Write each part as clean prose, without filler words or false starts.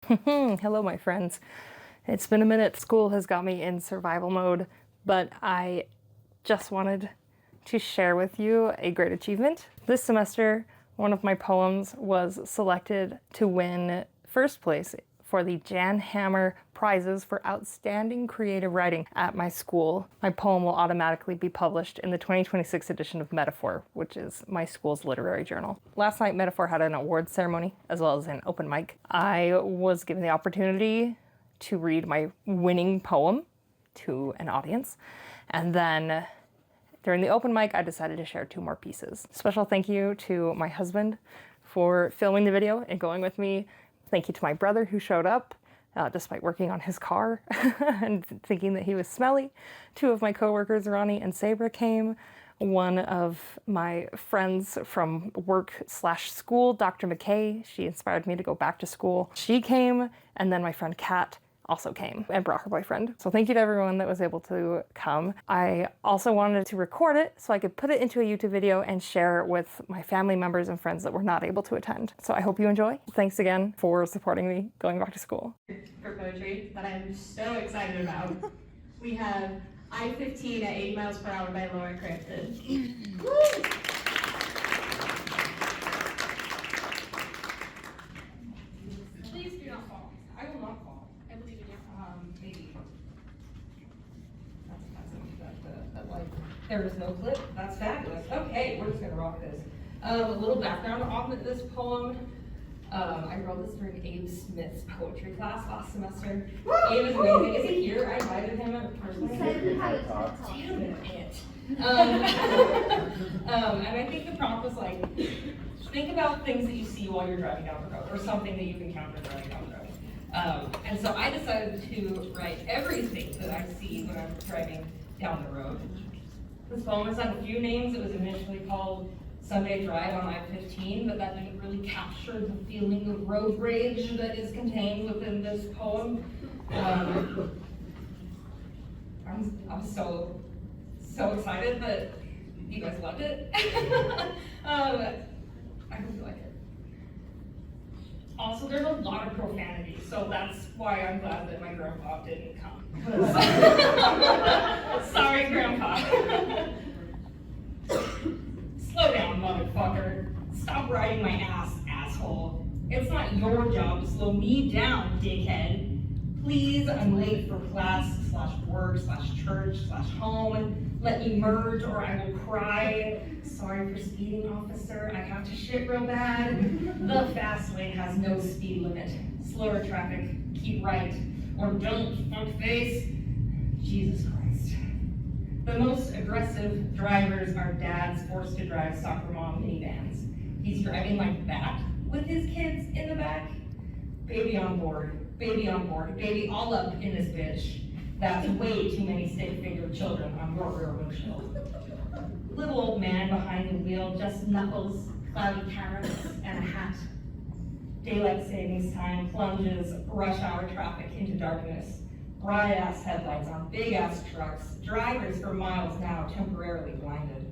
Hello, my friends. It's been a minute. School has got me in survival mode, but I just wanted to share with you a great achievement. This semester, one of my poems was selected to win first place for the Jan Hammer prizes for outstanding creative writing at my school. My poem will automatically be published in the 2026 edition of Metaphor, which is my school's literary journal. Last night, Metaphor had an awards ceremony as well as an open mic. I was given the opportunity to read my winning poem to an audience, and then during the open mic, I decided to share 2 more pieces. Special thank you to my husband for filming the video and going with me. Thank you to my brother who showed up despite working on his car and thinking that he was smelly. 2 of my coworkers, Ronnie and Sabra, came. One of my friends from work/school, Dr. McKay, she inspired me to go back to school. She came, and then my friend Kat also came and brought her boyfriend. So thank you to everyone that was able to come. I also wanted to record it so I could put it into a YouTube video and share it with my family members and friends that were not able to attend. So I hope you enjoy. Thanks again for supporting me going back to school. For poetry that I'm so excited about. We have I-15 at 80 miles per hour by Lark. Please do not fall. I will not fall. I believe in you. Maybe. There is no clip. That's fabulous. Okay, we're just gonna rock this. A little background on this poem. I wrote this during Abe Smith's poetry class last semester. Abe is amazing. Is he here? I invited him personally. Damn it. And I think the prompt was like, think about things that you see while you're driving down the road, or something that you've encountered driving down the road. And so I decided to write everything that I see when I'm driving down the road. This poem has had a few names. It was initially called Sunday Drive on I-15, but that didn't really capture the feeling of road rage that is contained within this poem. I'm so excited that you guys loved it. I hope you like it. Also, there's a lot of profanity, so that's why I'm glad that my grandpa didn't come. Sorry, Grandpa. Slow down, motherfucker. Stop riding my ass, asshole. It's not your job to slow me down, dickhead. Please, I'm late for class/work/church/home. Let me merge or I will cry. Sorry for speeding, officer. I have to shit real bad. The fast lane has no speed limit. Slower traffic, keep right. Or don't, fuckface. Jesus Christ. The most aggressive drivers are dads forced to drive soccer mom minivans. He's driving like that with his kids in the back. Baby on board, baby on board, baby all up in this bitch. That's way too many stick-figured children on your rear windshield. Little old man behind the wheel, just knuckles, cloudy cameras, and a hat. Daylight savings time plunges rush hour traffic into darkness. Bright-ass headlights on big-ass trucks, drivers for miles now temporarily blinded.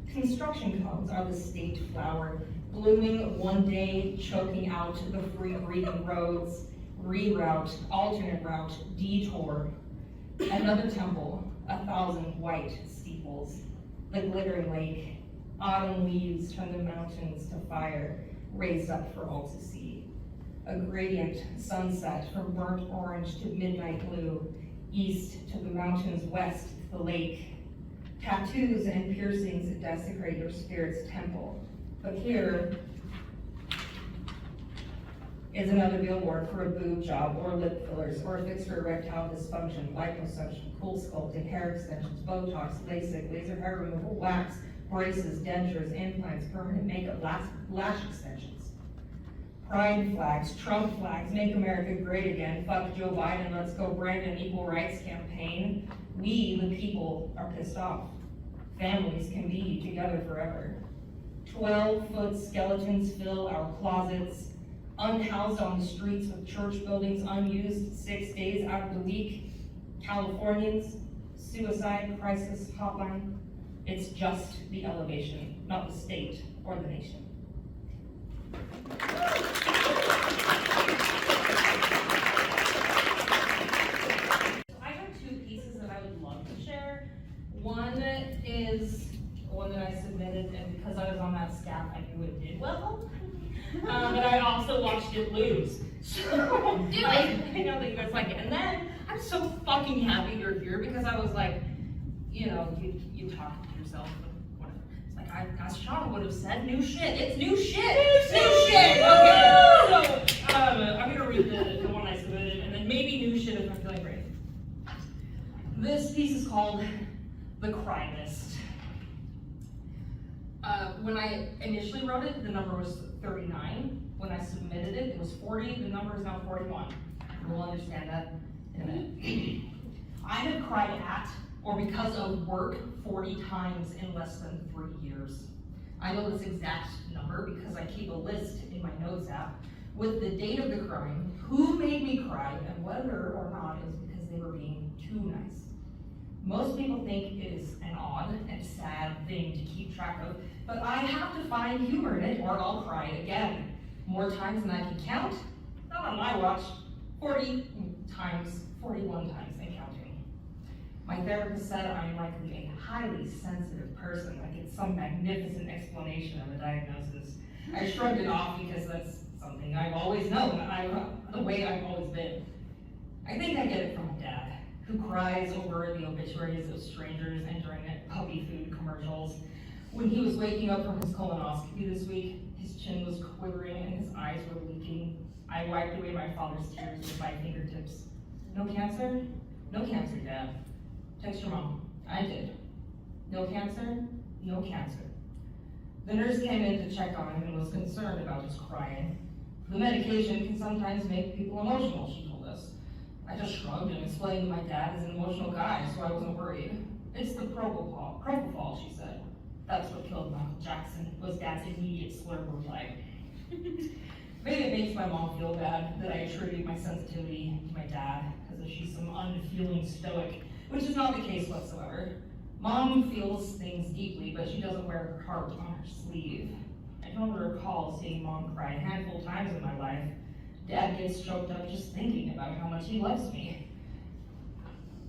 Construction cones are the state flower, blooming one day, choking out the free-breathing roads. Reroute, alternate route, detour. Another temple, 1,000 white steeples. The glittering lake, autumn leaves turn the mountains to fire, raised up for all to see. A gradient sunset from burnt orange to midnight blue, east to the mountains, west to the lake. Tattoos and piercings desecrate your spirit's temple. But here is another billboard for a boob job or lip fillers or a fix for erectile dysfunction, liposuction, cool sculpting, hair extensions, Botox, LASIK, laser hair removal, wax, braces, dentures, implants, permanent makeup, lash extensions. Pride flags, Trump flags, make America great again, fuck Joe Biden, let's go Brandon, equal rights campaign. We, the people, are pissed off. Families can be together forever. 12-foot skeletons fill our closets, unhoused on the streets with church buildings unused 6 days out of the week. Californians, suicide crisis hotline. It's just the elevation, not the state or the nation. well. But I also watched it lose. So, do it! I know that you guys like it. And then, I'm so fucking happy you're here because I was like, you talk to yourself, whatever. It's like, as Sean would have said, new shit. It's new shit! New shit! Okay, so, I'm gonna read the one I submitted, and then maybe new shit if I'm feeling brave. This piece is called The Cry List. When I initially wrote it, the number was 39. When I submitted it, it was 40. The number is now 41. We'll understand that in a minute. I have cried at, or because of work, 40 times in less than 3 years. I know this exact number because I keep a list in my notes app with the date of the crime, who made me cry, and whether or not it was because they were being too nice. Most people think it is an odd and sad thing to keep track of, but I have to find humor in it or I'll cry again. More times than I can count, not on my watch, 40 times, 41 times and counting. My therapist said I am likely a highly sensitive person. I get some magnificent explanation of a diagnosis. I shrugged it off because that's something I've always known, the way I've always been. I think I get it from my dad, who cries over the obituaries of strangers entering puppy food commercials. When he was waking up from his colonoscopy this week, his chin was quivering and his eyes were leaking. I wiped away my father's tears with my fingertips. No cancer? No cancer, Dad. Text your mom. I did. No cancer? No cancer. The nurse came in to check on him and was concerned about his crying. The medication can sometimes make people emotional, she told us. I just shrugged and explained that my dad is an emotional guy, so I wasn't worried. It's the propofol, she said. That's what killed Michael Jackson, was Dad's immediate slurred reply. Maybe it makes my mom feel bad that I attribute my sensitivity to my dad, as if she's some unfeeling stoic, which is not the case whatsoever. Mom feels things deeply, but she doesn't wear her heart on her sleeve. I don't recall seeing Mom cry a handful of times in my life. Dad gets choked up just thinking about how much he loves me.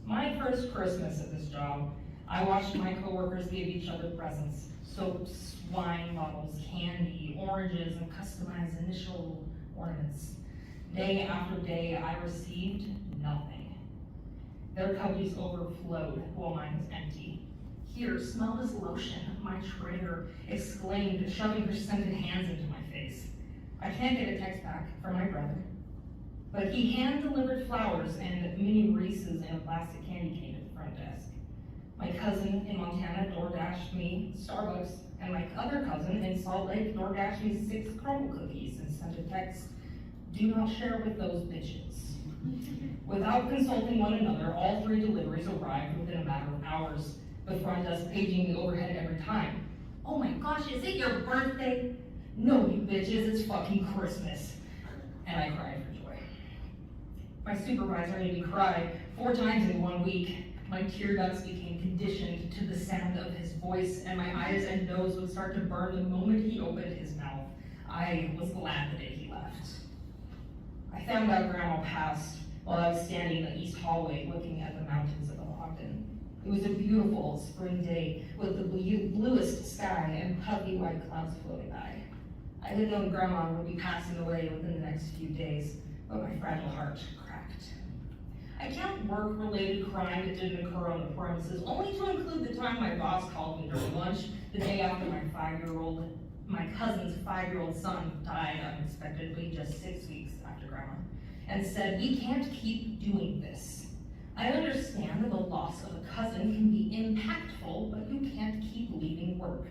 My first Christmas at this job, I watched my coworkers give each other presents. Soaps, wine bottles, candy, oranges, and customized initial ornaments. Day after day, I received nothing. Their cubbies overflowed while mine was empty. Here, smell this lotion, my traitor exclaimed, shoving her scented hands into my face. I can't get a text back from my brother, but he hand-delivered flowers and mini Reese's in a plastic candy cane at the front desk. My cousin in Montana DoorDashed me Starbucks, and my other cousin in Salt Lake DoorDashed me 6 crumble cookies and sent a text, "Do not share with those bitches." Without consulting one another, all 3 deliveries arrived within a matter of hours, the front desk paging the overhead every time. "Oh my gosh, is it your birthday?" "No, you bitches, it's fucking Christmas." And I cried for joy. My supervisor made me cry 4 times in 1 week. My tear ducts became conditioned to the sound of his voice, and my eyes and nose would start to burn the moment he opened his mouth. I was glad the day he left. I found out Grandma passed while I was standing in the east hallway looking at the mountains of Ogden. It was a beautiful spring day with the bluest sky and puffy white clouds floating by. I had known Grandma would be passing away within the next few days, but my fragile heart cracked. I count work-related crime that didn't occur on the premises only to include the time my boss called me during lunch the day after my cousin's 5-year-old son died unexpectedly just 6 weeks after Grandma, and said, "We can't keep doing this. I understand that the loss of a cousin can be impactful, but you can't keep leaving work."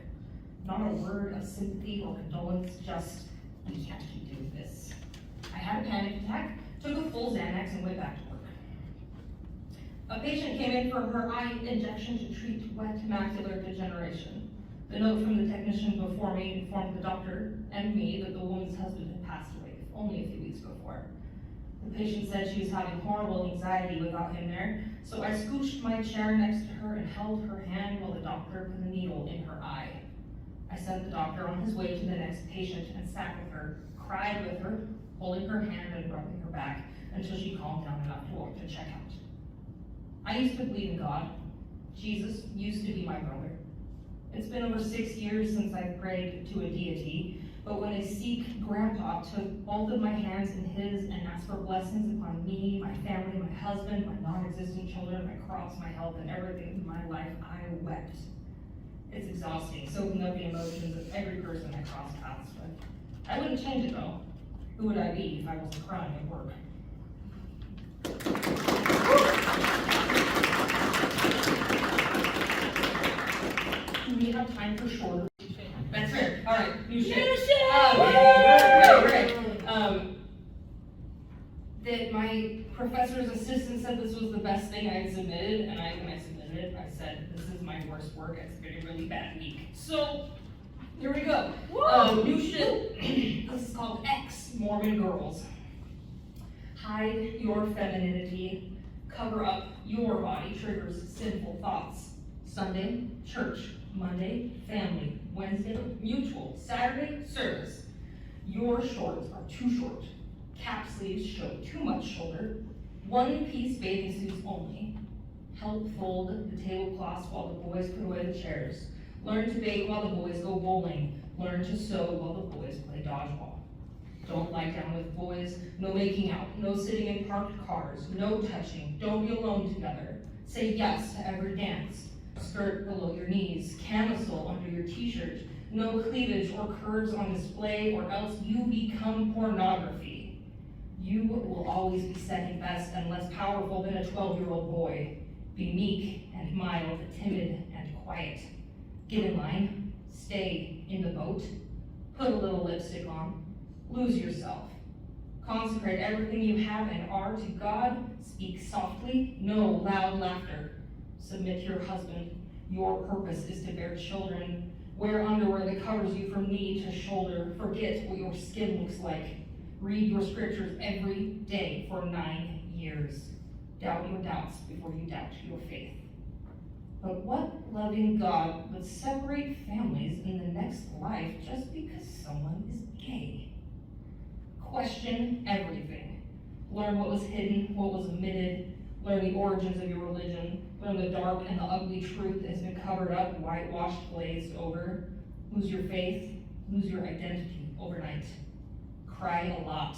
Not a word of sympathy or condolence, just, "We can't keep doing this." I had a panic attack, took a full Xanax, and went back to work. A patient came in for her eye injection to treat wet macular degeneration. The note from the technician before me informed the doctor and me that the woman's husband had passed away only a few weeks before. The patient said she was having horrible anxiety without him there, so I scooched my chair next to her and held her hand while the doctor put a needle in her eye. I sent the doctor on his way to the next patient and sat with her, cried with her, holding her hand and rubbing her back until she calmed down enough to walk to check out. I used to believe in God. Jesus used to be my brother. It's been over 6 years since I prayed to a deity, But when a Sikh grandpa took both of my hands in his and asked for blessings upon me, my family, my husband, my non-existent children, my crops, my health, and everything in my life, I wept. It's exhausting, soaking up the emotions of every person I cross paths with. I wouldn't change it though. Who would I be if I wasn't crying at work? Do we have time for shorter? That's fair. All right, new shit. Right. That my professor's assistant said this was the best thing I had submitted, and when I submitted it, I said, this is my worst work. It's been a really bad week. So, here we go. New shit. This is called X, Mormon Girls. Hide your femininity. Cover up your body triggers sinful thoughts. Sunday, church. Monday, family. Wednesday, mutual. Saturday, service. Your shorts are too short. Cap sleeves show too much shoulder. One-piece bathing suits only. Help fold the tablecloths while the boys put away the chairs. Learn to bake while the boys go bowling. Learn to sew while the boys play dodgeball. Don't lie down with boys. No making out. No sitting in parked cars. No touching. Don't be alone together. Say yes to every dance. Skirt below your knees. Camisole under your t-shirt. No cleavage or curves on display, or else you become pornography. You will always be second best and less powerful than a 12-year-old boy. Be meek and mild, timid and quiet. Get in line. Stay in the boat. Put a little lipstick on. Lose yourself. Consecrate everything you have and are to God. Speak softly, no loud laughter. Submit to your husband. Your purpose is to bear children. Wear underwear that covers you from knee to shoulder. Forget what your skin looks like. Read your scriptures every day for 9 years. Doubt your doubts before you doubt your faith. But what loving God would separate families in the next life just because someone is gay? Question everything. Learn what was hidden, what was omitted. Learn the origins of your religion. Learn the dark and the ugly truth that has been covered up, whitewashed, glazed over. Lose your faith, lose your identity overnight. Cry a lot.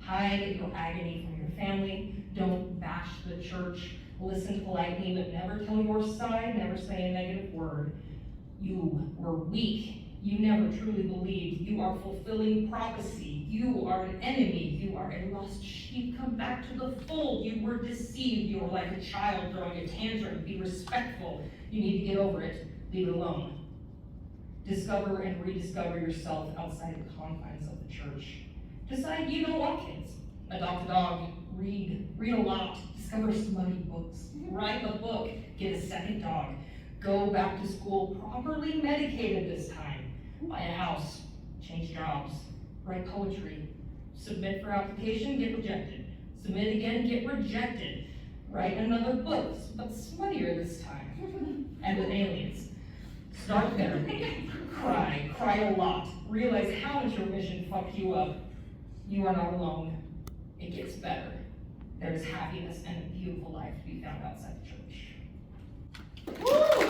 Hide your agony from your family. Don't bash the church. Listen politely, but never tell your side. Never say a negative word. You were weak. You never truly believed. You are fulfilling prophecy. You are an enemy. You are a lost sheep. Come back to the fold. You were deceived. You are like a child throwing a tantrum. Be respectful. You need to get over it. Leave it alone. Discover and rediscover yourself outside the confines of the church. Decide you don't want kids. Adopt a dog. Read a lot. Discover smutty books. Write a book. Get a second dog. Go back to school properly medicated this time. Buy a house. Change jobs. Write poetry. Submit for application. Get rejected. Submit again. Get rejected. Write another book, but smuttier this time. And with aliens. Start therapy. Cry. Cry a lot. Realize how much your mission fucked you up. You are not alone. It gets better. There is happiness and a beautiful life to be found outside the church. Woo!